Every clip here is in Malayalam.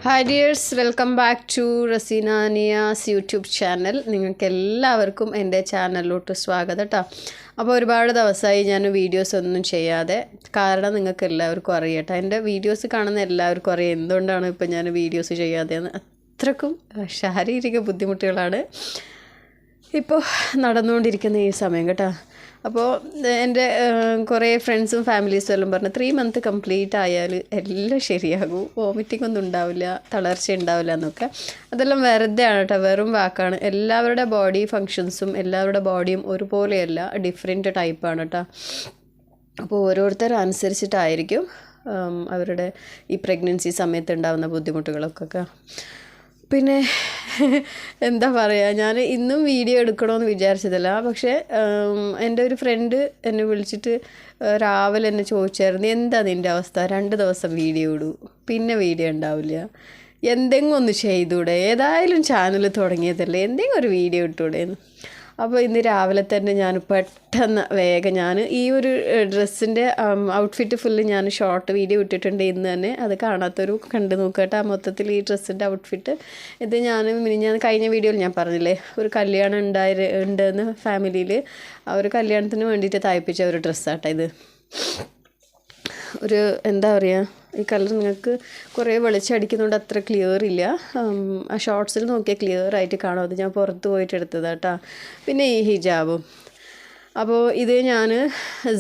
Hi dears, welcome back to Raseena Niyas YouTube channel. നിങ്ങൾക്ക് എല്ലാവർക്കും എൻ്റെ ചാനലിലോട്ട് സ്വാഗതം കേട്ടോ. അപ്പോൾ ഒരുപാട് ദിവസമായി ഞാൻ വീഡിയോസ് ഒന്നും ചെയ്യാതെ, കാരണം നിങ്ങൾക്ക് എല്ലാവർക്കും അറിയട്ടോ, എൻ്റെ വീഡിയോസ് കാണുന്ന എല്ലാവർക്കും അറിയാം എന്തുകൊണ്ടാണ് ഇപ്പോൾ ഞാൻ വീഡിയോസ് ചെയ്യാതെയെന്ന്. അത്രക്കും ശാരീരിക ബുദ്ധിമുട്ടുകളാണ് ഇപ്പോൾ നടന്നുകൊണ്ടിരിക്കുന്ന ഈ സമയം കേട്ടോ. അപ്പോൾ എൻ്റെ കുറേ ഫ്രണ്ട്സും ഫാമിലീസും എല്ലാം പറഞ്ഞു 3 മന്ത് കംപ്ലീറ്റ് ആയാൽ എല്ലാം ശരിയാകും, വോമിറ്റിംഗ് ഒന്നും ഉണ്ടാവില്ല, തളർച്ച ഉണ്ടാവില്ല എന്നൊക്കെ. അതെല്ലാം വെറുതെ ആണ് കേട്ടോ, വെറും വാക്കാണ്. എല്ലാവരുടെ ബോഡി ഫങ്ഷൻസും എല്ലാവരുടെ ബോഡിയും ഒരുപോലെയല്ല, ഡിഫറെൻറ്റ് ടൈപ്പാണ് കേട്ടോ. അപ്പോൾ ഓരോരുത്തരും അനുസരിച്ചിട്ടായിരിക്കും അവരുടെ ഈ പ്രഗ്നൻസി സമയത്ത് ഉണ്ടാകുന്ന ബുദ്ധിമുട്ടുകളൊക്കെ. പിന്നെ എന്താ പറയുക, ഞാൻ ഇന്നും വീഡിയോ എടുക്കണമെന്ന് വിചാരിച്ചതല്ല, പക്ഷേ എൻ്റെ ഒരു ഫ്രണ്ട് എന്നെ വിളിച്ചിട്ട് രാവിലെ എന്നെ ചോദിച്ചായിരുന്നു, എന്താ നിൻ്റെ അവസ്ഥ, 2 ദിവസം വീഡിയോ ഇടൂ പിന്നെ വീഡിയോ ഉണ്ടാവില്ല, എന്തെങ്കിലും ഒന്ന് ചെയ്തൂടെ, ഏതായാലും ചാനൽ തുടങ്ങിയതല്ലേ, എന്തെങ്കിലും ഒരു വീഡിയോ ഇട്ടൂടെയെന്ന്. അപ്പോൾ ഇന്ന് രാവിലെ തന്നെ ഞാൻ പെട്ടെന്ന് വേഗം ഞാൻ ഈ ഒരു ഡ്രസ്സിൻ്റെ ഔട്ട്ഫിറ്റ് ഫുള്ള് ഞാൻ ഷോർട്ട് വീഡിയോ ഇട്ടിട്ടുണ്ട് ഇന്ന് തന്നെ. അത് കാണാത്തൊരു കണ്ടു നോക്കട്ടെ മൊത്തത്തിൽ ഈ ഡ്രസ്സിൻ്റെ ഔട്ട്ഫിറ്റ്. ഇത് ഞാൻ കഴിഞ്ഞ വീഡിയോയിൽ ഞാൻ പറഞ്ഞില്ലേ, ഒരു കല്യാണം ഉണ്ടെന്ന് ഫാമിലിയിൽ, ആ ഒരു കല്യാണത്തിന് വേണ്ടിയിട്ട് തയ്പ്പിച്ച ഒരു ഡ്രസ്സാട്ടോ ഇത്. ഒരു എന്താ പറയുക, ഈ കളർ നിങ്ങൾക്ക് കുറേ വെളിച്ചടിക്കുന്നതുകൊണ്ട് അത്ര ക്ലിയർ ഇല്ല, ആ ഷോർട്സിൽ നോക്കിയാൽ ക്ലിയർ ആയിട്ട് കാണും. അത് ഞാൻ പുറത്ത് പോയിട്ട് എടുത്തതാണ് കേട്ടോ. പിന്നെ ഈ ഹിജാബും. അപ്പോൾ ഇത് ഞാൻ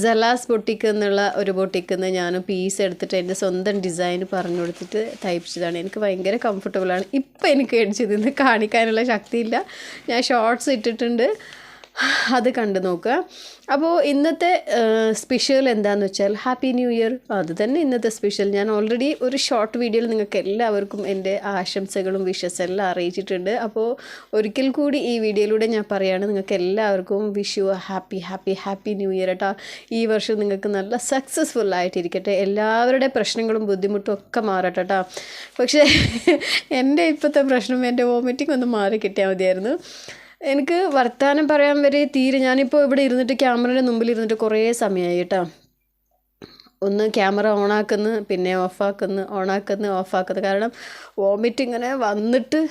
സലാസ് ബൊട്ടിക്ക് എന്നുള്ള ഒരു ബൊട്ടിക്കിൽ നിന്ന് ഞാൻ പീസ് എടുത്തിട്ട് എൻ്റെ സ്വന്തം ഡിസൈൻ പറഞ്ഞു കൊടുത്തിട്ട് തയ്പ്പിച്ചതാണ്. എനിക്ക് ഭയങ്കര കംഫർട്ടബിളാണ്. ഇപ്പം എനിക്ക് അടിച്ചത് കാണിക്കാനുള്ള ശക്തിയില്ല, ഞാൻ ഷോർട്സ് ഇട്ടിട്ടുണ്ട്, അത് കണ്ടു നോക്കുക. അപ്പോൾ ഇന്നത്തെ സ്പെഷ്യൽ എന്താണെന്ന് വെച്ചാൽ ഹാപ്പി ന്യൂ ഇയർ, അത് തന്നെ ഇന്നത്തെ സ്പെഷ്യൽ. ഞാൻ ഓൾറെഡി ഒരു ഷോർട്ട് വീഡിയോയിൽ നിങ്ങൾക്ക് എല്ലാവർക്കും എൻ്റെ ആശംസകളും വിഷസ് എല്ലാം അറിയിച്ചിട്ടുണ്ട്. അപ്പോൾ ഒരിക്കൽ കൂടി ഈ വീഡിയോയിലൂടെ ഞാൻ പറയുകയാണ്, നിങ്ങൾക്ക് എല്ലാവർക്കും wish you happy happy happy new year കേട്ടോ. ഈ വർഷം നിങ്ങൾക്ക് നല്ല സക്സസ്ഫുൾ ആയിട്ടിരിക്കട്ടെ, എല്ലാവരുടെ പ്രശ്നങ്ങളും ബുദ്ധിമുട്ടും ഒക്കെ മാറട്ടെ കേട്ടോ. പക്ഷേ എൻ്റെ ഇപ്പോഴത്തെ പ്രശ്നം, എൻ്റെ വോമിറ്റിംഗ് ഒന്ന് മാറി കിട്ടിയാൽ മതിയായിരുന്നു. എനിക്ക് വർത്തമാനം പറയാൻ വരെ തീരെ, ഞാനിപ്പോൾ ഇവിടെ ഇരുന്നിട്ട് ക്യാമറയുടെ മുമ്പിൽ ഇരുന്നിട്ട് കുറേ സമയമായി കേട്ടോ. ഒന്ന് ക്യാമറ ഓണാക്കുന്നു, പിന്നെ ഓഫാക്കുന്നു. കാരണം വോമിറ്റ് ഇങ്ങനെ വന്നിട്ട്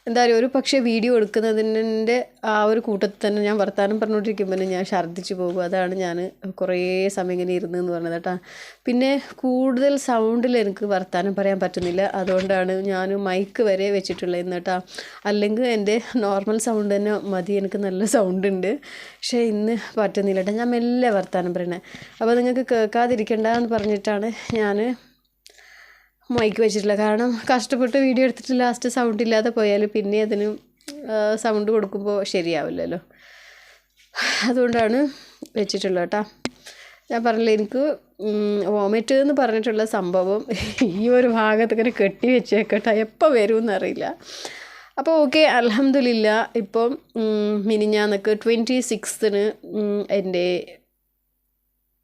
എന്താ പറയുക, ഒരു പക്ഷേ വീഡിയോ എടുക്കുന്നതിൻ്റെ ആ ഒരു കൂട്ടത്തിൽ തന്നെ ഞാൻ വർത്തമാനം പറഞ്ഞുകൊണ്ടിരിക്കുമ്പോൾ ഞാൻ ഛർദ്ദിച്ച് പോകും. അതാണ് ഞാൻ കുറേ സമയം ഇങ്ങനെ ഇരുന്നെന്ന് പറഞ്ഞത് കേട്ടോ. പിന്നെ കൂടുതൽ സൗണ്ടിൽ എനിക്ക് വർത്തമാനം പറയാൻ പറ്റുന്നില്ല, അതുകൊണ്ടാണ് ഞാൻ മൈക്ക് വരെ വെച്ചിട്ടുള്ളത് ഇന്ന് കേട്ടോ. അല്ലെങ്കിൽ എൻ്റെ നോർമൽ സൗണ്ട് തന്നെ മതി, എനിക്ക് നല്ല സൗണ്ട് ഉണ്ട്. പക്ഷേ ഇന്ന് പറ്റുന്നില്ല കേട്ടോ, ഞാൻ മെല്ലെ വർത്തമാനം പറയണേ. അപ്പോൾ നിങ്ങൾക്ക് കേൾക്കാതിരിക്കണ്ടെന്ന് പറഞ്ഞിട്ടാണ് ഞാൻ മൈക്ക് വെച്ചിട്ടില്ല. കാരണം കഷ്ടപ്പെട്ട് വീഡിയോ എടുത്തിട്ട് ലാസ്റ്റ് സൗണ്ട് ഇല്ലാതെ പോയാൽ പിന്നെ അതിന് സൗണ്ട് കൊടുക്കുമ്പോൾ ശരിയാവില്ലല്ലോ, അതുകൊണ്ടാണ് വെച്ചിട്ടുള്ളത് കേട്ടോ. ഞാൻ പറഞ്ഞില്ല, എനിക്ക് വോമിറ്റ് എന്ന് പറഞ്ഞിട്ടുള്ള സംഭവം ഈ ഒരു ഭാഗത്ത് ഇങ്ങനെ കെട്ടി വെച്ചേക്കട്ടെ, എപ്പോൾ വരുമെന്നറിയില്ല. അപ്പോൾ ഓക്കെ, അൽഹംദുലില്ലാ. ഇപ്പം മിനിഞ്ഞാന്നൊക്കെ 26-ന് എൻ്റെ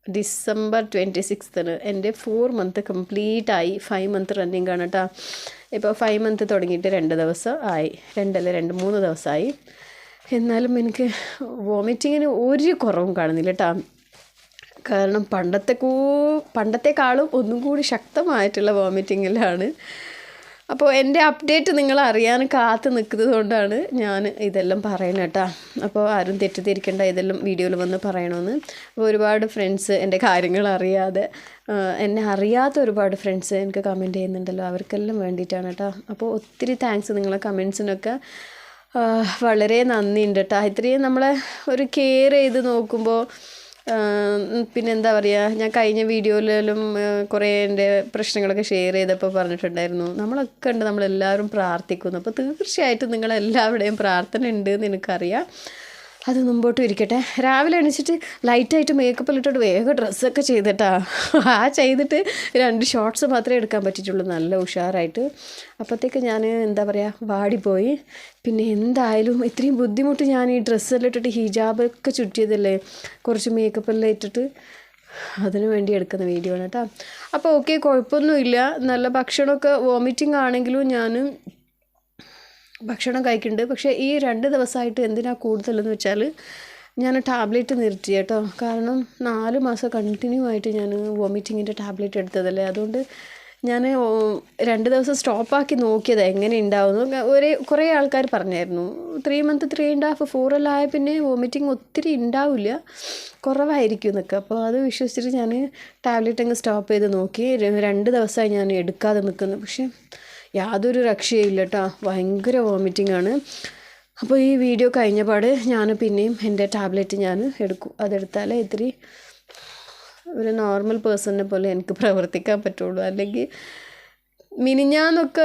ഡിസംബർ 26-ന് എൻ്റെ 4 മന്ത് കംപ്ലീറ്റ് ആയി. 5 മന്ത് റണ്ണിങ് ആണ് കേട്ടോ. ഇപ്പോൾ 5 മന്ത് തുടങ്ങിയിട്ട് 2 ദിവസം ആയി, 2-3 ദിവസമായി. എന്നാലും എനിക്ക് വോമിറ്റിങ്ങിന് ഒരു കുറവും കാണുന്നില്ല കേട്ടോ. കാരണം പണ്ടത്തെക്കാളും ഒന്നും കൂടി ശക്തമായിട്ടുള്ള വോമിറ്റിങ്ങിലാണ്. അപ്പോൾ എൻ്റെ അപ്ഡേറ്റ് നിങ്ങൾ അറിയാൻ കാത്തു നിൽക്കുന്നത് കൊണ്ടാണ് ഞാൻ ഇതെല്ലാം പറയുന്നത് കേട്ടോ. അപ്പോൾ ആരും തെറ്റിദ്ധരിക്കേണ്ട, ഇതെല്ലാം വീഡിയോയിൽ വന്ന് പറയണമെന്ന്. അപ്പോൾ ഒരുപാട് ഫ്രണ്ട്സ് എൻ്റെ കാര്യങ്ങൾ അറിയാതെ, എന്നെ അറിയാത്ത ഒരുപാട് ഫ്രണ്ട്സ് എനിക്ക് കമൻറ്റ് ചെയ്യുന്നുണ്ടല്ലോ, അവർക്കെല്ലാം വേണ്ടിയിട്ടാണ് കേട്ടോ. അപ്പോൾ ഒത്തിരി താങ്ക്സ്, നിങ്ങളെ കമൻസിനൊക്കെ വളരെ നന്ദിയുണ്ട് കേട്ടോ. ഇത്രയും നമ്മളെ ഒരു കെയർ ചെയ്ത് നോക്കുമ്പോൾ. പിന്നെ എന്താ പറയുക, ഞാൻ കഴിഞ്ഞ വീഡിയോയിലും കുറേ എൻ്റെ പ്രശ്നങ്ങളൊക്കെ ഷെയർ ചെയ്തപ്പോൾ പറഞ്ഞിട്ടുണ്ടായിരുന്നു, നമ്മളൊക്കെ ഉണ്ട്, നമ്മളെല്ലാവരും പ്രാർത്ഥിക്കുന്നു. അപ്പോൾ തീർച്ചയായിട്ടും നിങ്ങളെല്ലാവരുടെയും പ്രാർത്ഥന ഉണ്ട് എന്ന് എനിക്കറിയാം. അത് മുമ്പോട്ടും ഇരിക്കട്ടെ. രാവിലെ എണീച്ചിട്ട് ലൈറ്റായിട്ട് മേക്കപ്പ് ഇട്ടിട്ട് വേഗം ഡ്രസ്സൊക്കെ ചെയ്തിട്ട് 2 ഷോർട്സ് മാത്രമേ എടുക്കാൻ പറ്റിയിട്ടുള്ളൂ, നല്ല ഉഷാറായിട്ട്. അപ്പോഴത്തേക്ക് ഞാൻ എന്താ പറയുക, വാടിപ്പോയി. പിന്നെ എന്തായാലും ഇത്രയും ബുദ്ധിമുട്ട് ഞാൻ ഈ ഡ്രസ്സെല്ലാം ഇട്ടിട്ട് ഹിജാബൊക്കെ ചുറ്റിയതല്ലേ, കുറച്ച് മേക്കപ്പെല്ലാം ഇട്ടിട്ട് അതിന് വേണ്ടി എടുക്കുന്ന വീഡിയോ ആണ് കേട്ടോ. അപ്പോൾ ഓക്കെ, കുഴപ്പമൊന്നുമില്ല. നല്ല ഭക്ഷണമൊക്കെ, വോമിറ്റിംഗ് ആണെങ്കിലും ഞാൻ ഭക്ഷണം കഴിക്കുന്നുണ്ട്. പക്ഷേ ഈ 2 ദിവസമായിട്ട് എന്തിനാണ് കൂടുതലെന്ന് വെച്ചാൽ, ഞാൻ ടാബ്ലറ്റ് നിർത്തി കേട്ടോ. കാരണം 4 മാസം കണ്ടിന്യൂ ആയിട്ട് ഞാൻ വോമിറ്റിങ്ങിൻ്റെ ടാബ്ലറ്റ് എടുത്തതല്ലേ, അതുകൊണ്ട് ഞാൻ 2 ദിവസം സ്റ്റോപ്പാക്കി നോക്കിയത് എങ്ങനെ ഉണ്ടാവുന്നു. കുറേ ആൾക്കാർ പറഞ്ഞായിരുന്നു 3 month 3.5 4 എല്ലാം ആയ പിന്നെ വോമിറ്റിംഗ് ഒത്തിരി ഉണ്ടാവില്ല, കുറവായിരിക്കും എന്നൊക്കെ. അപ്പോൾ അത് വിശ്വസിച്ചിട്ട് ഞാൻ ടാബ്ലറ്റ് അങ്ങ് സ്റ്റോപ്പ് ചെയ്ത് നോക്കി. 2 ദിവസമായി ഞാൻ എടുക്കാതെ നിൽക്കുന്നു. പക്ഷേ യാതൊരു രക്ഷയില്ല കേട്ടോ, ഭയങ്കര വോമിറ്റിംഗ് ആണ്. അപ്പോൾ ഈ വീഡിയോ കഴിഞ്ഞപാട് ഞാൻ പിന്നെയും എൻ്റെ ടാബ്ലറ്റ് ഞാൻ എടുക്കും. അതെടുത്താലേ ഇത്തിരി ഒരു നോർമൽ പേഴ്സണിനെ പോലെ എനിക്ക് പ്രവർത്തിക്കാൻ പറ്റുള്ളൂ. അല്ലെങ്കിൽ മിനിഞ്ഞാന്നൊക്കെ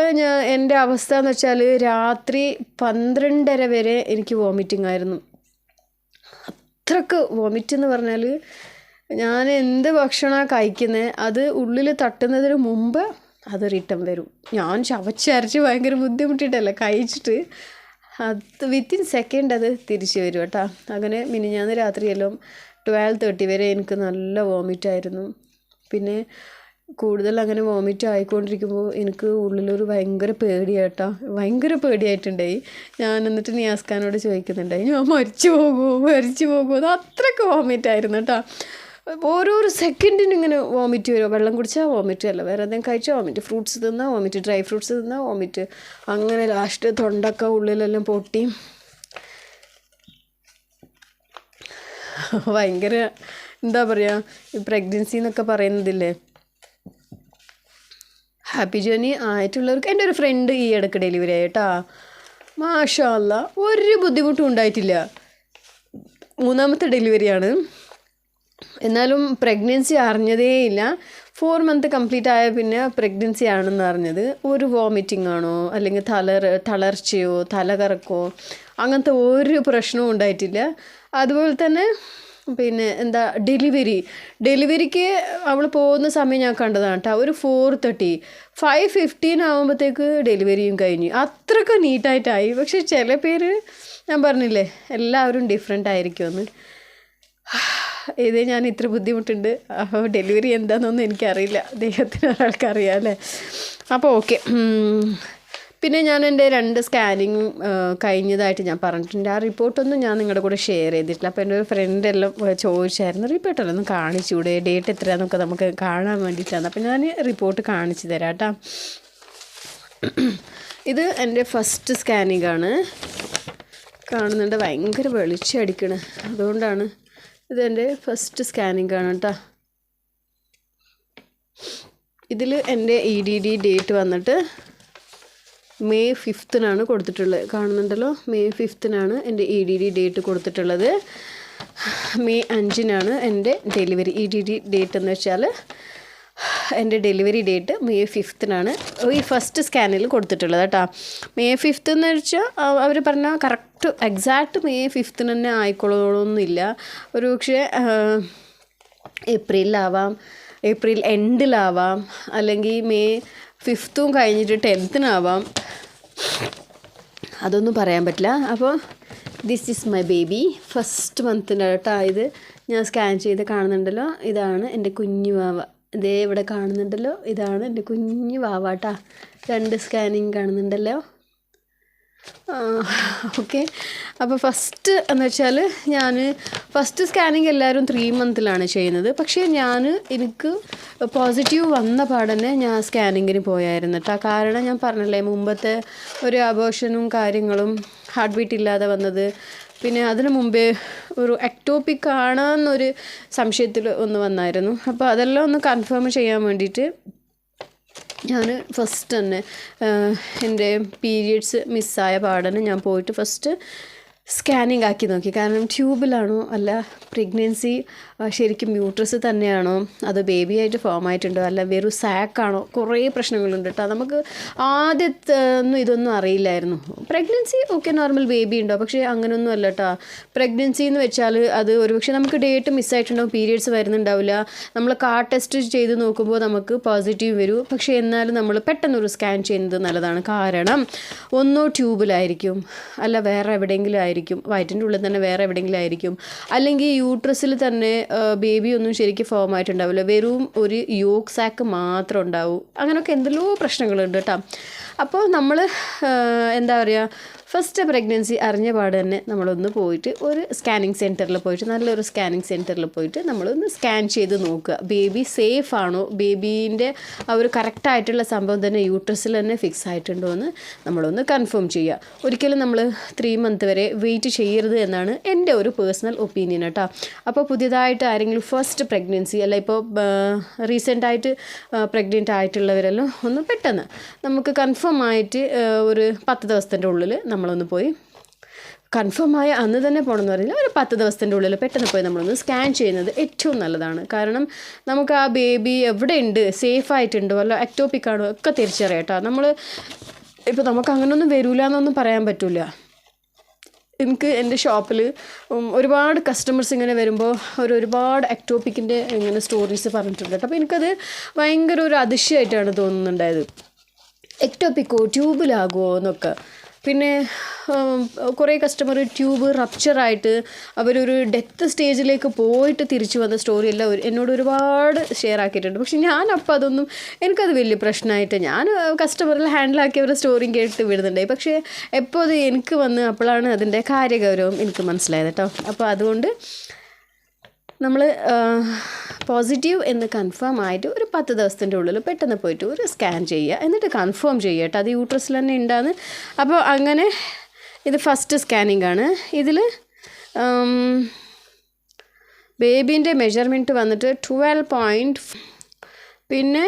എൻ്റെ അവസ്ഥ എന്ന് വെച്ചാൽ രാത്രി 12:30 വരെ എനിക്ക് വോമിറ്റിംഗ് ആയിരുന്നു. അത്രക്ക് വോമിറ്റ് എന്ന് പറഞ്ഞാൽ ഞാൻ എന്ത് ഭക്ഷണമാണ് കഴിക്കുന്നത് അത് ഉള്ളിൽ തട്ടുന്നതിന് മുമ്പ് അത് റിട്ടേൺ വരും. ഞാൻ ചവച്ചരച്ച് ഭയങ്കര ബുദ്ധിമുട്ടിയിട്ടല്ല കഴിച്ചിട്ട് അത് വിത്തിൻ സെക്കൻഡ് അത് തിരിച്ചു വരും കേട്ടോ. അങ്ങനെ മിനിഞ്ഞാന്ന് രാത്രിയെല്ലാം 12:30 വരെ എനിക്ക് നല്ല വോമിറ്റായിരുന്നു. പിന്നെ കൂടുതൽ അങ്ങനെ വോമിറ്റ് ആയിക്കൊണ്ടിരിക്കുമ്പോൾ എനിക്ക് ഉള്ളിലൊരു ഭയങ്കര പേടിയാട്ടോ, ഭയങ്കര പേടിയായിട്ടുണ്ടായി. ഞാൻ എന്നിട്ട് നിയാസ്ഖാനോട് ചോദിക്കുന്നുണ്ടായി ഞാൻ മരിച്ചു പോകുമോ അത് അത്രയ്ക്ക് വോമിറ്റായിരുന്നു കേട്ടോ. ഓരോരോ സെക്കൻഡിനും ഇങ്ങനെ വോമിറ്റ് വരും. വെള്ളം കുടിച്ചാൽ വോമിറ്റ്, അല്ല വേറെ എന്തെങ്കിലും കഴിച്ചാൽ വോമിറ്റ്, ഫ്രൂട്ട്സ് തിന്നാൽ വോമിറ്റ്, ഡ്രൈ ഫ്രൂട്ട്സ് തിന്നാൽ വോമിറ്റ്. അങ്ങനെ ലാസ്റ്റ് തൊണ്ടൊക്കെ ഉള്ളിലെല്ലാം പൊട്ടി ഭയങ്കര എന്താ പറയുക, പ്രഗ്നൻസി എന്നൊക്കെ പറയുന്നതില്ലേ, ഹാപ്പി ജേർണി ആയിട്ടുള്ളവർക്ക്. എൻ്റെ ഒരു ഫ്രണ്ട് ഈ ഇടയ്ക്ക് ഡെലിവറി ആയിട്ടാ, മാഷാ അല്ലാ ഒരു ബുദ്ധിമുട്ടും ഉണ്ടായിട്ടില്ല. 3ാമത്തെ ഡെലിവറിയാണ്, എന്നാലും പ്രഗ്നൻസി അറിഞ്ഞതേയില്ല. 4 month കംപ്ലീറ്റ് ആയ പിന്നെ പ്രഗ്നൻസി ആണെന്ന് അറിഞ്ഞത്. ഒരു വോമിറ്റിംഗ് ആണോ അല്ലെങ്കിൽ തളർച്ചയോ തലകറക്കോ അങ്ങനത്തെ ഒരു പ്രശ്നവും ഉണ്ടായിട്ടില്ല. അതുപോലെ തന്നെ പിന്നെ എന്താ ഡെലിവറിക്ക് അവൾ പോകുന്ന സമയം ഞാൻ കണ്ടതാണ് കേട്ടോ. ഒരു 4:30 5:15 ആകുമ്പോഴത്തേക്ക് ഡെലിവറിയും കഴിഞ്ഞു. അത്രയ്ക്ക് നീറ്റായിട്ടായി. പക്ഷെ ചില പേര് ഞാൻ പറഞ്ഞില്ലേ എല്ലാവരും ഡിഫറെൻ്റ് ആയിരിക്കുമെന്ന്. ഇത് ഞാൻ ഇത്ര ബുദ്ധിമുട്ടുണ്ട്, അപ്പോൾ ഡെലിവറി എന്താണെന്നൊന്നും എനിക്കറിയില്ല, ദൈവത്തിന് ഒരാൾക്കറിയാം അല്ലേ. അപ്പോൾ ഓക്കെ. പിന്നെ ഞാൻ എൻ്റെ 2 സ്കാനിങ് കഴിഞ്ഞതായിട്ട് ഞാൻ പറഞ്ഞിട്ടുണ്ട്. ആ റിപ്പോർട്ടൊന്നും ഞാൻ നിങ്ങളുടെ കൂടെ ഷെയർ ചെയ്തിട്ടില്ല. അപ്പോൾ എൻ്റെ ഒരു ഫ്രണ്ട് എല്ലാം ചോദിച്ചായിരുന്നു റിപ്പോർട്ടെല്ലാം ഒന്ന് കാണിച്ചുകൂടെ, ഡേറ്റ് എത്രയാണെന്നൊക്കെ നമുക്ക് കാണാൻ വേണ്ടിയിട്ടാണ്. അപ്പോൾ ഞാൻ റിപ്പോർട്ട് കാണിച്ചു തരാം കേട്ടോ. ഇത് എൻ്റെ ഫസ്റ്റ് സ്കാനിങ് ആണ്, കാണുന്നുണ്ട് ഭയങ്കര വെളിച്ചടിക്കണം, അതുകൊണ്ടാണ്. ഇതെൻ്റെ ഫസ്റ്റ് സ്കാനിങ് ആണ് കേട്ടോ. ഇതിൽ എൻ്റെ EDD ഡേറ്റ് വന്നിട്ട് May 5th കൊടുത്തിട്ടുള്ളത്, കാണുന്നുണ്ടല്ലോ. May 5th എൻ്റെ EDD ഡേറ്റ് കൊടുത്തിട്ടുള്ളത്. May 5 എൻ്റെ ഡെലിവറി. EDD ഡേറ്റ് എന്ന് വെച്ചാൽ എൻ്റെ ഡെലിവറി ഡേറ്റ് May 5th ഈ ഫസ്റ്റ് സ്കാനിൽ കൊടുത്തിട്ടുള്ളത് കേട്ടോ. May 5th എന്ന് വെച്ചാൽ അവർ പറഞ്ഞാൽ കറക്റ്റ് എക്സാക്റ്റ് May 5th തന്നെ ആയിക്കൊള്ളണമെന്നില്ല. ഒരു പക്ഷേ ഏപ്രിലാവാം, ഏപ്രിൽ എൻഡിലാവാം, അല്ലെങ്കിൽ May 5th കഴിഞ്ഞിട്ട് 10th അതൊന്നും പറയാൻ പറ്റില്ല. അപ്പോൾ this is my baby first മന്തിൻ്റെ കേട്ടോ. ഇത് ഞാൻ സ്കാൻ ചെയ്ത് കാണുന്നുണ്ടല്ലോ, ഇതാണ് എൻ്റെ കുഞ്ഞു വാവ. ഇതേ ഇവിടെ കാണുന്നുണ്ടല്ലോ, ഇതാണ് എൻ്റെ കുഞ്ഞു വാവ കേട്ടോ. 2 സ്കാനിങ് കാണുന്നുണ്ടല്ലോ. ഓക്കെ. അപ്പോൾ ഫസ്റ്റ് എന്ന് വെച്ചാൽ ഞാൻ ഫസ്റ്റ് സ്കാനിങ് എല്ലാവരും 3 month ചെയ്യുന്നത്. പക്ഷേ എനിക്ക് പോസിറ്റീവ് വന്ന പാടന്നെ ഞാൻ സ്കാനിങ്ങിന് പോയായിരുന്നു കേട്ടോ. കാരണം ഞാൻ പറഞ്ഞില്ലേ മുമ്പത്തെ ഒരു അബോർഷനും കാര്യങ്ങളും, ഹാർട്ട് ബീറ്റ് ഇല്ലാതെ വന്നത്, പിന്നെ അതിനു മുമ്പേ ഒരു എക്ടോപിക് ആണെന്നൊരു സംശയത്തിൽ ഒന്ന് വന്നായിരുന്നു. അപ്പോൾ അതെല്ലാം ഒന്ന് കൺഫേം ചെയ്യാൻ വേണ്ടിയിട്ട് ഞാൻ ഫസ്റ്റ് തന്നെ എൻ്റെ പീരിയഡ്സ് മിസ്സായ പാടനെ ഞാൻ പോയിട്ട് ഫസ്റ്റ് സ്കാനിങ് ആക്കി നോക്കി. കാരണം ട്യൂബിലാണോ അല്ല പ്രഗ്നൻസി ശരിക്കും യൂട്രസ് തന്നെയാണോ, അത് ബേബി ആയിട്ട് ഫോം ആയിട്ടുണ്ടോ, അല്ല വെറും സാക്കാണോ, കുറേ പ്രശ്നങ്ങളുണ്ട് കേട്ടോ. നമുക്ക് ആദ്യത്തെ ഇതൊന്നും അറിയില്ലായിരുന്നു. പ്രഗ്നൻസി ഓക്കെ നോർമൽ ബേബി ഉണ്ടോ, പക്ഷേ അങ്ങനെയൊന്നും അല്ല കേട്ടോ. പ്രഗ്നൻസി എന്ന് വെച്ചാൽ അത് ഒരുപക്ഷെ നമുക്ക് ഡേറ്റ് മിസ്സായിട്ടുണ്ടാവും, പീരിയഡ്സ് വരുന്നുണ്ടാവില്ല. നമ്മൾ ടെസ്റ്റ് ചെയ്ത് നോക്കുമ്പോൾ നമുക്ക് പോസിറ്റീവ് വരും. പക്ഷേ എന്നാലും നമ്മൾ പെട്ടെന്നൊരു സ്കാൻ ചെയ്യുന്നത് നല്ലതാണ്. കാരണം ഒന്നോ ട്യൂബിലായിരിക്കും, അല്ല വേറെ എവിടെയെങ്കിലും ആയിരിക്കും, വയറ്റിൻ്റെ ഉള്ളിൽ തന്നെ വേറെ എവിടെയെങ്കിലും ആയിരിക്കും, അല്ലെങ്കിൽ യൂട്രസിൽ തന്നെ ബേബി ഒന്നും ശരിക്കും ഫോം ആയിട്ടുണ്ടാവില്ല, വെറും ഒരു യോക്ക് സാക്ക് മാത്രം ഉണ്ടാവും. അങ്ങനെയൊക്കെ എന്തെല്ലോ പ്രശ്നങ്ങളുണ്ട് കേട്ടോ. അപ്പോൾ നമ്മൾ എന്താ പറയുക, ഫസ്റ്റ് പ്രഗ്നൻസി അറിഞ്ഞ പാട് തന്നെ നമ്മളൊന്ന് പോയിട്ട് ഒരു സ്കാനിങ് സെൻറ്ററിൽ പോയിട്ട് നല്ലൊരു സ്കാനിങ് സെൻറ്ററിൽ പോയിട്ട് നമ്മളൊന്ന് സ്കാൻ ചെയ്ത് നോക്കുക. ബേബി സേഫ് ആണോ, ബേബീൻ്റെ ആ ഒരു കറക്റ്റായിട്ടുള്ള സംഭവം തന്നെ യൂട്രസിൽ തന്നെ ഫിക്സ് ആയിട്ടുണ്ടോ എന്ന് നമ്മളൊന്ന് കൺഫേം ചെയ്യുക. ഒരിക്കലും നമ്മൾ 3 മന്ത് വരെ വെയിറ്റ് ചെയ്യരുത് എന്നാണ് എൻ്റെ ഒരു പേഴ്സണൽ ഒപ്പീനിയൻ കേട്ടോ. അപ്പോൾ പുതിയതായിട്ട് ആരെങ്കിലും ഫസ്റ്റ് പ്രഗ്നൻസി അല്ല ഇപ്പോൾ റീസെൻ്റായിട്ട് പ്രഗ്നൻ്റ് ആയിട്ടുള്ളവരെല്ലാം ഒന്ന് പെട്ടെന്ന് നമുക്ക് കൺഫേം ആയിട്ട് ഒരു 10 ദിവസത്തിൻ്റെ ഉള്ളിൽ നമ്മളൊന്ന് പോയി കൺഫേം ആയ അന്ന് തന്നെ പോകണമെന്ന് പറഞ്ഞാൽ ഒരു 10 ദിവസത്തിൻ്റെ ഉള്ളിൽ പെട്ടെന്ന് പോയി നമ്മളൊന്ന് സ്കാൻ ചെയ്യുന്നത് ഏറ്റവും നല്ലതാണ്. കാരണം നമുക്ക് ആ ബേബി എവിടെ ഉണ്ട്, സേഫ് ആയിട്ടുണ്ടോ അല്ല എക്ടോപിക് ആണോ ഒക്കെ തിരിച്ചറിയാം കേട്ടോ. നമ്മൾ ഇപ്പോൾ നമുക്ക് അങ്ങനെയൊന്നും വരില്ല എന്നൊന്നും പറയാൻ പറ്റില്ല. എനിക്ക് എൻ്റെ ഷോപ്പിൽ ഒരുപാട് കസ്റ്റമേഴ്സ് ഇങ്ങനെ വരുമ്പോൾ ഒരുപാട് എക്ടോപിക്കിൻ്റെ ഇങ്ങനെ സ്റ്റോറീസ് പറഞ്ഞിട്ടുണ്ട് കേട്ടോ. അപ്പോൾ എനിക്കത് ഭയങ്കര ഒരു അതിശയമായിട്ടാണ് തോന്നുന്നുണ്ടായത്. എക്ടോപിക്കോ ട്യൂബിലാകുമോ എന്നൊക്കെ. പിന്നെ കുറേ കസ്റ്റമർ ട്യൂബ് റപ്ചറായിട്ട് അവരൊരു ഡെത്ത് സ്റ്റേജിലേക്ക് പോയിട്ട് തിരിച്ചു വന്ന സ്റ്റോറി എല്ലാം എന്നോട് ഒരുപാട് ഷെയർ ആക്കിയിട്ടുണ്ട്. പക്ഷെ ഞാനപ്പോൾ അതൊന്നും എനിക്കത് വലിയ പ്രശ്നമായിട്ട് ഞാൻ കസ്റ്റമറിൽ ഹാൻഡിലാക്കിയവരുടെ സ്റ്റോറിയും കേട്ട് വിടുന്നുണ്ടായി. പക്ഷേ എപ്പോൾ അത് എനിക്ക് വന്ന് അപ്പോഴാണ് അതിൻ്റെ കാര്യഗൗരവം എനിക്ക് മനസ്സിലായത് കേട്ടോ. അപ്പോൾ അതുകൊണ്ട് നമ്മൾ പോസിറ്റീവ് എന്ന് കൺഫേം ആയിട്ട് ഒരു 10 ദിവസത്തിൻ്റെ ഉള്ളിൽ പെട്ടെന്ന് പോയിട്ട് ഒരു സ്കാൻ ചെയ്യുക, എന്നിട്ട് കൺഫേം ചെയ്യുക കേട്ടോ അത് യൂട്രസിൽ തന്നെ ഉണ്ടാകുന്നു. അപ്പോൾ അങ്ങനെ ഇത് ഫസ്റ്റ് സ്കാനിങ് ആണ്. ഇതിൽ ബേബീൻ്റെ മെഷർമെൻറ്റ് വന്നിട്ട് 12 പിന്നെ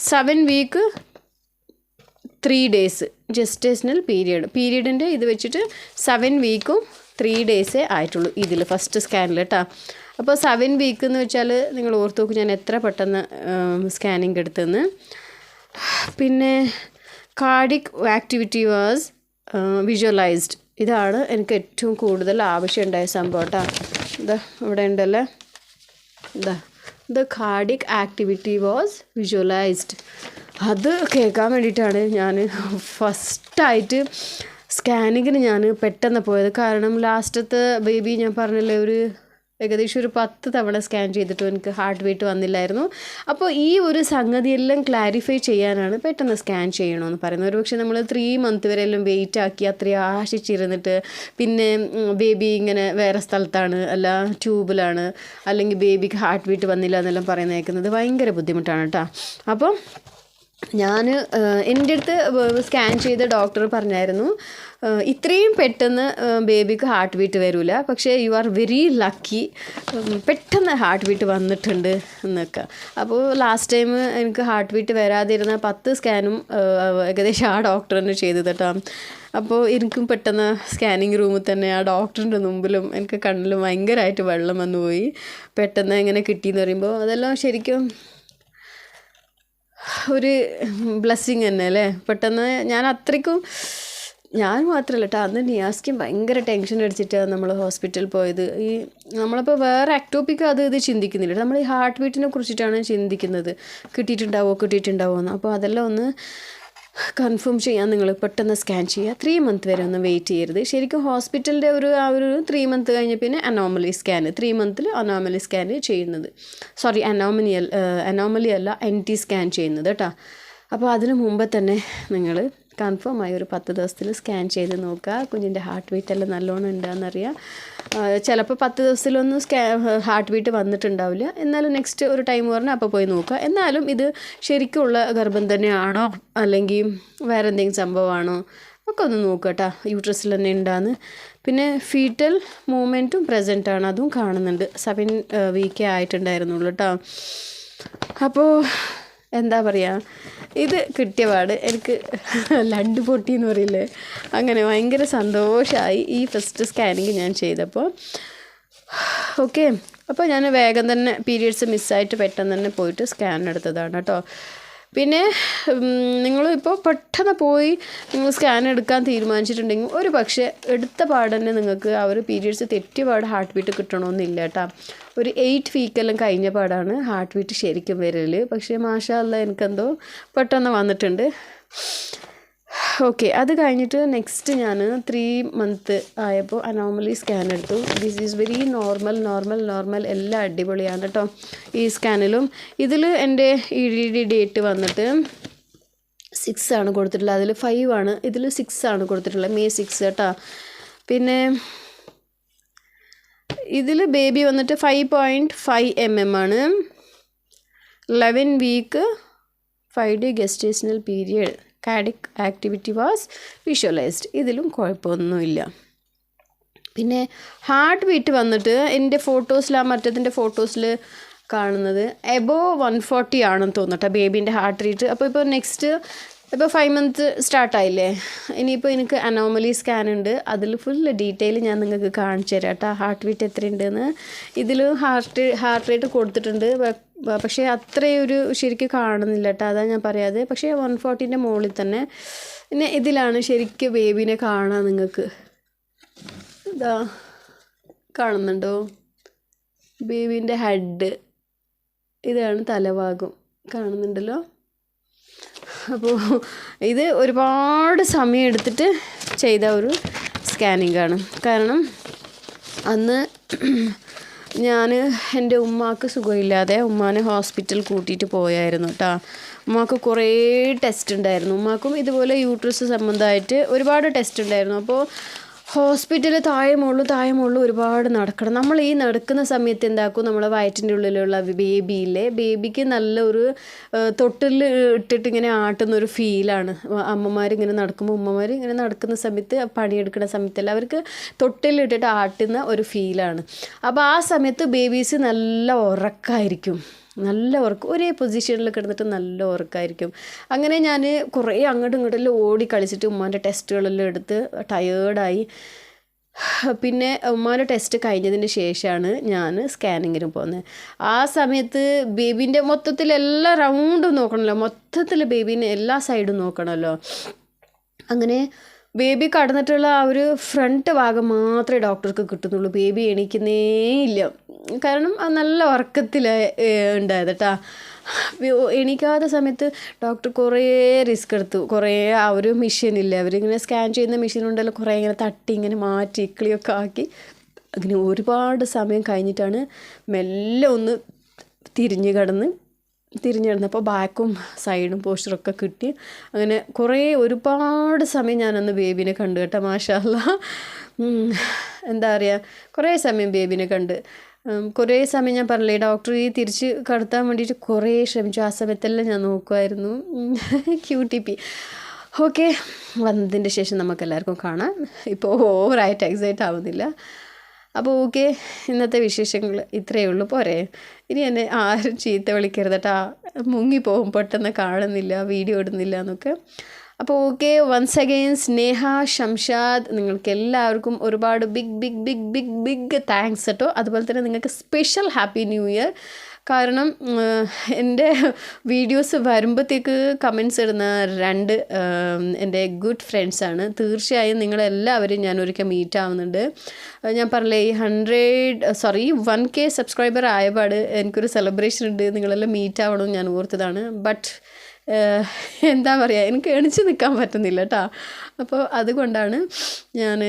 7 വീക്ക് 3 ഡേയ്സ് ജെസ്റ്റേഷണൽ പീരീഡിൻ്റെ ഇത് വെച്ചിട്ട് 7 വീക്കും 3 ഡേയ്സേ ആയിട്ടുള്ളൂ ഇതിൽ ഫസ്റ്റ് സ്കാനിൽ കേട്ടോ. അപ്പോൾ 7 വീക്ക് എന്ന് വെച്ചാൽ നിങ്ങൾ ഓർത്ത് നോക്കും ഞാൻ എത്ര പെട്ടെന്ന് സ്കാനിങ് എടുത്തെന്ന്. പിന്നെ കാർഡിക് ആക്ടിവിറ്റി വാസ് വിഷ്വലൈസ്ഡ്. ഇതാണ് എനിക്ക് ഏറ്റവും കൂടുതൽ ആവശ്യമുണ്ടായ സംഭവം കേട്ടോ. ഇതാ ഇവിടെ ഉണ്ടല്ലേ, the cardiac activity was visualised. അത് കേൾക്കാൻ വേണ്ടിയിട്ടാണ് ഞാൻ ഫസ്റ്റായിട്ട് സ്കാനിങ്ങിന് ഞാൻ പെട്ടെന്ന് പോയത്. കാരണം ലാസ്റ്റത്തെ ബേബി ഞാൻ പറഞ്ഞില്ലേ ഏകദേശം ഒരു 10 തവണ സ്കാൻ ചെയ്തിട്ടും എനിക്ക് ഹാർട്ട് ബീറ്റ് വന്നില്ലായിരുന്നു. അപ്പോൾ ഈ ഒരു സംഗതിയെല്ലാം ക്ലാരിഫൈ ചെയ്യാനാണ് പെട്ടെന്ന് സ്കാൻ ചെയ്യണമെന്ന് പറയുന്നത്. ഒരു പക്ഷേ നമ്മൾ 3 മന്ത് വരെ എല്ലാം വെയിറ്റ് ആക്കി അത്രയും ആശിച്ചിരുന്നിട്ട് പിന്നെ ബേബി ഇങ്ങനെ വേറെ സ്ഥലത്താണ് അല്ല ട്യൂബിലാണ് അല്ലെങ്കിൽ ബേബിക്ക് ഹാർട്ട് ബീറ്റ് വന്നില്ല എന്നെല്ലാം പറയുന്നത് ഭയങ്കര ബുദ്ധിമുട്ടാണ് കേട്ടോ. അപ്പം ഞാൻ എൻ്റെ അടുത്ത് സ്കാൻ ചെയ്ത ഡോക്ടർ പറഞ്ഞായിരുന്നു ഇത്രയും പെട്ടെന്ന് ബേബിക്ക് ഹാർട്ട് ബീറ്റ് വരില്ല, പക്ഷേ യു ആർ വെരി ലക്കി, പെട്ടെന്ന് ഹാർട്ട് ബീറ്റ് വന്നിട്ടുണ്ട് എന്നൊക്കെ. അപ്പോൾ ലാസ്റ്റ് ടൈം എനിക്ക് ഹാർട്ട് ബീറ്റ് വരാതിരുന്ന 10 സ്കാനും ഏകദേശം ആ ഡോക്ടർ തന്നെ ചെയ്തു കേട്ടോ. അപ്പോൾ എനിക്കും പെട്ടെന്ന് സ്കാനിങ് റൂമിൽ തന്നെ ആ ഡോക്ടറിൻ്റെ മുമ്പിലും എനിക്ക് കണ്ണിലും ഭയങ്കരമായിട്ട് വെള്ളം വന്നു പോയി. പെട്ടെന്ന് എങ്ങനെ കിട്ടിയെന്ന് പറയുമ്പോൾ അതെല്ലാം ശരിക്കും ഒരു ബ്ലെസ്സിങ് തന്നെ അല്ലേ. പെട്ടെന്ന് ഞാൻ അത്രയ്ക്കും ഞാൻ മാത്രമല്ല കേട്ടോ, അന്ന് നിയാസ്ക്കും ഭയങ്കര ടെൻഷൻ അടിച്ചിട്ടാണ് നമ്മൾ ഹോസ്പിറ്റലിൽ പോയത്. നമ്മളിപ്പോൾ വേറെ എക്ടോപിക് ഇത് ചിന്തിക്കുന്നില്ല, നമ്മൾ ഈ ഹാർട്ട് ബീറ്റിനെ കുറിച്ചിട്ടാണ് ചിന്തിക്കുന്നത്, കിട്ടിയിട്ടുണ്ടാവോ എന്ന്. അപ്പോൾ അതെല്ലാം ഒന്ന് കൺഫേം ചെയ്യാൻ നിങ്ങൾ പെട്ടെന്ന് സ്കാൻ ചെയ്യുക. 3 മന്ത് വരെ ഒന്നും വെയിറ്റ് ചെയ്യരുത്. ശരിക്കും ഹോസ്പിറ്റലിൻ്റെ ഒരു 3 മന്ത് കഴിഞ്ഞ് പിന്നെ അനോമലി സ്കാൻ 3 മന്തിൽ അനോമലി സ്കാൻ ചെയ്യുന്നത്, അനോമലി അല്ല NT സ്കാൻ ചെയ്യുന്നത് കേട്ടോ. അപ്പോൾ അതിന് മുമ്പ് തന്നെ നിങ്ങൾ കൺഫേം ആയി ഒരു 10 ദിവസത്തിൽ സ്കാൻ ചെയ്ത് നോക്കുക. കുഞ്ഞിൻ്റെ ഹാർട്ട് ബീറ്റ് എല്ലാം നല്ലോണം ഉണ്ടാകുന്നറിയാം. ചിലപ്പോൾ 10 ദിവസത്തിലൊന്നും ഹാർട്ട് ബീറ്റ് വന്നിട്ടുണ്ടാവില്ല, എന്നാലും നെക്സ്റ്റ് ഒരു ടൈം പറഞ്ഞാൽ അപ്പോൾ പോയി നോക്കുക. എന്നാലും ഇത് ശരിക്കുള്ള ഗർഭം തന്നെയാണോ അല്ലെങ്കിൽ വേറെ എന്തെങ്കിലും സംഭവമാണോ ഒക്കെ ഒന്ന് നോക്കുക കേട്ടോ, യൂട്രസിൽ തന്നെ ഉണ്ടാകുന്നു. പിന്നെ ഫീറ്റൽ മൂവ്മെൻറ്റും പ്രസൻറ്റാണ്, അതും കാണുന്നുണ്ട്. 7 വീക്കേ ആയിട്ടുണ്ടായിരുന്നുള്ളൂ കേട്ടോ. അപ്പോൾ എന്താ പറയുക, ഇത് കിട്ടിയ പാട് എനിക്ക് ലഡ്ഡു പൊട്ടി എന്ന് പറയില്ലേ, അങ്ങനെ ഭയങ്കര സന്തോഷമായി ഈ ഫസ്റ്റ് സ്കാനിങ് ഞാൻ ചെയ്തപ്പോൾ. ഓക്കെ, അപ്പോൾ ഞാൻ വേഗം തന്നെ പീരിയഡ്സ് മിസ്സായിട്ട് പെട്ടെന്ന് തന്നെ പോയിട്ട് സ്കാൻ എടുത്തതാണ് കേട്ടോ. പിന്നെ നിങ്ങളിപ്പോൾ പെട്ടെന്ന് പോയി നിങ്ങൾ സ്കാൻ എടുക്കാൻ തീരുമാനിച്ചിട്ടുണ്ടെങ്കിൽ ഒരു പക്ഷേ എടുത്ത പാട് തന്നെ നിങ്ങൾക്ക് ആ ഒരു പീരിയഡ്സ് തെറ്റിയ പാട് ഹാർട്ട് ബീറ്റ് കിട്ടണമെന്നില്ല കേട്ടോ. ഒരു 8 വീക്കെല്ലാം കഴിഞ്ഞ പാടാണ് ഹാർട്ട് ബീറ്റ് ശരിക്കും വരൽ. പക്ഷേ മാഷാ അല്ലാ എനിക്കെന്തോ പെട്ടെന്ന് വന്നിട്ടുണ്ട്. ഓക്കെ, അത് കഴിഞ്ഞിട്ട് നെക്സ്റ്റ് ഞാൻ 3 മന്ത് ആയപ്പോൾ അനോമലി സ്കാൻ എടുത്തു. ദിസ് ഈസ് വെരി നോർമൽ എല്ലാം അടിപൊളിയാണ് കേട്ടോ ഈ സ്കാനിലും. ഇതിൽ എൻ്റെ EDD ഡേറ്റ് വന്നിട്ട് 6 ആണ് കൊടുത്തിട്ടുള്ളത്. അതിൽ 5 ആണ്, ഇതിൽ 6 ആണ് കൊടുത്തിട്ടുള്ളത്. May 6 കേട്ടോ. പിന്നെ ഇതിൽ ബേബി വന്നിട്ട് 5.5 mm ആണ്. 11 week 5 day gestational period. Cardiac activity was visualized. ഇതിലും കുഴപ്പമൊന്നുമില്ല. പിന്നെ ഹാർട്ട് ബീറ്റ് വന്നിട്ട് എൻ്റെ ഫോട്ടോസിൽ, ആ മറ്റേതിൻ്റെ ഫോട്ടോസിൽ കാണുന്നത് എബോവ് 140 ആണെന്ന് തോന്നട്ടെ ബേബീൻ്റെ ഹാർട്ട് റേറ്റ്. അപ്പോൾ ഇപ്പോൾ നെക്സ്റ്റ് ഇപ്പോൾ 5 months സ്റ്റാർട്ടായില്ലേ, ഇനിയിപ്പോൾ എനിക്ക് അനോമലി സ്കാൻ ഉണ്ട്. അതിൽ ഫുൾ ഡീറ്റെയിൽ ഞാൻ നിങ്ങൾക്ക് കാണിച്ചു തരാം കേട്ടോ, ഹാർട്ട് ബീറ്റ് എത്രയുണ്ടെന്ന്. ഇതിൽ ഹാർട്ട് റേറ്റ് കൊടുത്തിട്ടുണ്ട്, പക്ഷേ അത്രയൊരു ശരിക്കും കാണുന്നില്ല കേട്ടോ, അതാണ് ഞാൻ പറയാതെ. പക്ഷേ 140ൻ്റെ മുകളിൽ തന്നെ. പിന്നെ ഇതിലാണ് ശരിക്കും ബേബീനെ കാണാൻ നിങ്ങൾക്ക്. ഇതാ കാണുന്നുണ്ടോ ബേബീൻ്റെ ഹെഡ്, ഇതാണ് തലഭാഗം, കാണുന്നുണ്ടല്ലോ. അപ്പോൾ ഇത് ഒരുപാട് സമയം എടുത്തിട്ട് ചെയ്ത ഒരു സ്കാനിങ് ആണ്. കാരണം അന്ന് ഞാൻ എൻ്റെ ഉമ്മാക്ക് സുഖമില്ലാതെ ഉമ്മാനെ ഹോസ്പിറ്റൽ കൂട്ടിയിട്ട് പോയായിരുന്നു കേട്ടോ. ഉമ്മാക്ക് കുറേ ടെസ്റ്റ് ഉണ്ടായിരുന്നു. ഉമ്മാക്കും ഇതുപോലെ യൂട്രസ് സംബന്ധമായിട്ട് ഒരുപാട് ടെസ്റ്റ് ഉണ്ടായിരുന്നു. അപ്പോൾ ഹോസ്പിറ്റലിൽ താഴെ മുകളിൽ ഒരുപാട് നടക്കണം. നമ്മൾ ഈ നടക്കുന്ന സമയത്ത് എന്താക്കും, നമ്മളെ വയറ്റിൻ്റെ ഉള്ളിലുള്ള ബേബിക്ക് നല്ലൊരു തൊട്ടിൽ ഇട്ടിട്ട് ഇങ്ങനെ ആട്ടുന്നൊരു ഫീലാണ്. അമ്മമാരിങ്ങനെ നടക്കുമ്പോൾ, ഉമ്മമാർ ഇങ്ങനെ നടക്കുന്ന സമയത്ത്, പണിയെടുക്കുന്ന സമയത്തല്ല, അവർക്ക് തൊട്ടിലിട്ടിട്ട് ആട്ടുന്ന ഒരു ഫീലാണ്. അപ്പോൾ ആ സമയത്ത് ബേബീസ് നല്ല ഉറക്കമായിരിക്കും, നല്ല ഉറക്കം, ഒരേ പൊസിഷനിൽ കിടന്നിട്ട് നല്ല ഉറക്കമായിരിക്കും. അങ്ങനെ ഞാൻ കുറേ അങ്ങോട്ടും ഇങ്ങോട്ടെല്ലാം ഓടി കളിച്ചിട്ട് ഉമ്മാൻ്റെ ടെസ്റ്റുകളെല്ലാം എടുത്ത് ടയേർഡായി. പിന്നെ ഉമ്മാൻ്റെ ടെസ്റ്റ് കഴിഞ്ഞതിന് ശേഷമാണ് ഞാൻ സ്കാനിങ്ങിന് പോകുന്നത്. ആ സമയത്ത് ബേബീൻ്റെ മൊത്തത്തിൽ എല്ലാ റൗണ്ടും നോക്കണമല്ലോ, മൊത്തത്തിൽ ബേബീനെ എല്ലാ സൈഡും നോക്കണമല്ലോ. അങ്ങനെ ബേബി കടന്നിട്ടുള്ള ആ ഒരു ഫ്രണ്ട് ഭാഗം മാത്രമേ ഡോക്ടർക്ക് കിട്ടുന്നുള്ളൂ. ബേബി എണീക്കുന്നേ ഇല്ല, കാരണം നല്ല ഉറക്കത്തിൽ ഉണ്ടായത് കേട്ടോ. എണീക്കാത്ത സമയത്ത് ഡോക്ടർ കുറേ റിസ്ക് എടുത്തു. കുറേ ആ ഒരു മെഷീനില്ല, അവരിങ്ങനെ സ്കാൻ ചെയ്യുന്ന മെഷീൻ ഉണ്ടല്ലോ, കുറേ ഇങ്ങനെ തട്ടി ഇങ്ങനെ മാറ്റി ഇക്കിളിയൊക്കെ ആക്കി, അങ്ങനെ ഒരുപാട് സമയം കഴിഞ്ഞിട്ടാണ് മെല്ലെ ഒന്ന് തിരിഞ്ഞു കിടന്നപ്പോൾ ബാക്കും സൈഡും പോസ്റ്ററൊക്കെ കിട്ടി. അങ്ങനെ ഒരുപാട് സമയം ഞാനന്ന് ബേബീനെ കണ്ടു കേട്ടോ. മാഷാ അല്ലാഹ്, എന്താ പറയുക, കുറേ സമയം ബേബീനെ കണ്ട്. കുറേ സമയം ഞാൻ പറഞ്ഞില്ലേ, ഡോക്ടർ ഈ തിരിച്ച് കടത്താൻ വേണ്ടിയിട്ട് കുറേ ശ്രമിച്ചു. ആ സമയത്തെല്ലാം ഞാൻ നോക്കുമായിരുന്നു. QTP okay. വന്നതിൻ്റെ ശേഷം നമുക്കെല്ലാവർക്കും കാണാം. ഇപ്പോൾ ഓവറായിട്ട് എക്സൈറ്റ് ആവുന്നില്ല. അപ്പോൾ ഓക്കെ, ഇന്നത്തെ വിശേഷങ്ങൾ ഇത്രയേ ഉള്ളൂ, പോരെ. ഇനി എന്നെ ആരും ചീത്ത വിളിക്കരുത് കേട്ടോ, മുങ്ങിപ്പോവും പെട്ടെന്ന്, കാണുന്നില്ല, വീഡിയോ ഇടുന്നില്ല എന്നൊക്കെ. അപ്പോൾ ഓക്കെ, വൺസ് അഗെയിൻ സ്നേഹ, ഷംഷാദ്, നിങ്ങൾക്ക് എല്ലാവർക്കും ഒരുപാട് ബിഗ് താങ്ക്സ് കേട്ടോ. അതുപോലെ തന്നെ നിങ്ങൾക്ക് സ്പെഷ്യൽ ഹാപ്പി ന്യൂ ഇയർ. കാരണം എൻ്റെ വീഡിയോസ് വരുമ്പോഴത്തേക്ക് കമൻസ് ഇടുന്ന 2 എൻ്റെ ഗുഡ് ഫ്രണ്ട്സാണ്. തീർച്ചയായും നിങ്ങളെല്ലാവരും ഞാൻ ഒരിക്കൽ മീറ്റ് ആവുന്നുണ്ട്. ഞാൻ പറഞ്ഞില്ലേ, ഈ 1K സബ്സ്ക്രൈബർ ആയപാട് എനിക്കൊരു സെലിബ്രേഷൻ ഉണ്ട്, നിങ്ങളെല്ലാം മീറ്റ് ആവണമെന്ന് ഞാൻ ഓർത്തതാണ്. ബട്ട് എന്താ പറയുക, എനിക്ക് എണിച്ച് നിൽക്കാൻ പറ്റുന്നില്ല കേട്ടോ. അപ്പോൾ അതുകൊണ്ടാണ് ഞാൻ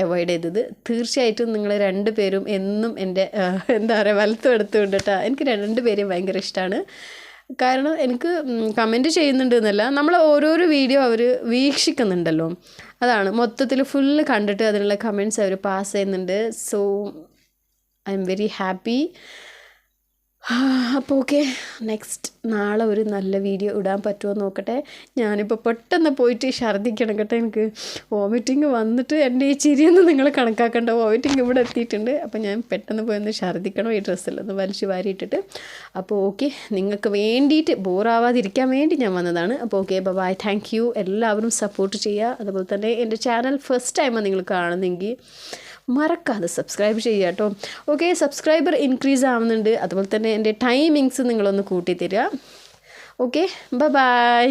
അവോയ്ഡ് ചെയ്തത്. തീർച്ചയായിട്ടും നിങ്ങൾ 2 പേരും എന്നും എൻ്റെ എന്താ പറയുക വലത്തും എടുത്തുകൊണ്ട് കേട്ടോ. എനിക്ക് 2 പേരെയും ഭയങ്കര ഇഷ്ടമാണ്. കാരണം എനിക്ക് കമൻറ്റ് ചെയ്യുന്നുണ്ട് എന്നല്ല, നമ്മൾ ഓരോരോ വീഡിയോ അവർ വീക്ഷിക്കുന്നുണ്ടല്ലോ, അതാണ് മൊത്തത്തിൽ ഫുള്ള് കണ്ടിട്ട് അതിനുള്ള കമൻറ്റ്സ് അവർ പാസ് ചെയ്യുന്നുണ്ട്. So I am very happy. അപ്പോൾ ഓക്കെ, നെക്സ്റ്റ് നാളെ ഒരു നല്ല വീഡിയോ ഇടാൻ പറ്റുമോ നോക്കട്ടെ. ഞാനിപ്പോൾ പെട്ടെന്ന് പോയിട്ട് ഛർദ്ദിക്കണം കേട്ടോ. എനിക്ക് വോമിറ്റിങ് വന്നിട്ട് എൻ്റെ ഈ ചിരിയൊന്നും നിങ്ങൾ കണക്കാക്കേണ്ട, വോമിറ്റിങ് ഇവിടെ എത്തിയിട്ടുണ്ട്. അപ്പോൾ ഞാൻ പെട്ടെന്ന് പോയൊന്ന് ഛർദ്ദിക്കണം, ഈ ഡ്രസ്സിലൊന്ന് വലിച്ചു വാരിയിട്ടിട്ട്. അപ്പോൾ ഓക്കെ, നിങ്ങൾക്ക് വേണ്ടിയിട്ട് ബോറാവാതിരിക്കാൻ വേണ്ടി ഞാൻ വന്നതാണ്. അപ്പോൾ ഓക്കെ, ബൈ, താങ്ക് യു. എല്ലാവരും സപ്പോർട്ട് ചെയ്യുക. അതുപോലെ തന്നെ എൻ്റെ ചാനൽ ഫസ്റ്റ് ടൈമാണ് നിങ്ങൾ കാണുന്നെങ്കിൽ മറക്കാതെ സബ്സ്ക്രൈബ് ചെയ്യുക കേട്ടോ. ഓക്കെ, സബ്സ്ക്രൈബർ ഇൻക്രീസ് ആവുന്നുണ്ട്. അതുപോലെ തന്നെ എൻ്റെ ടൈമിങ്സ് നിങ്ങളൊന്ന് കൂട്ടി തരിക. Okay, by.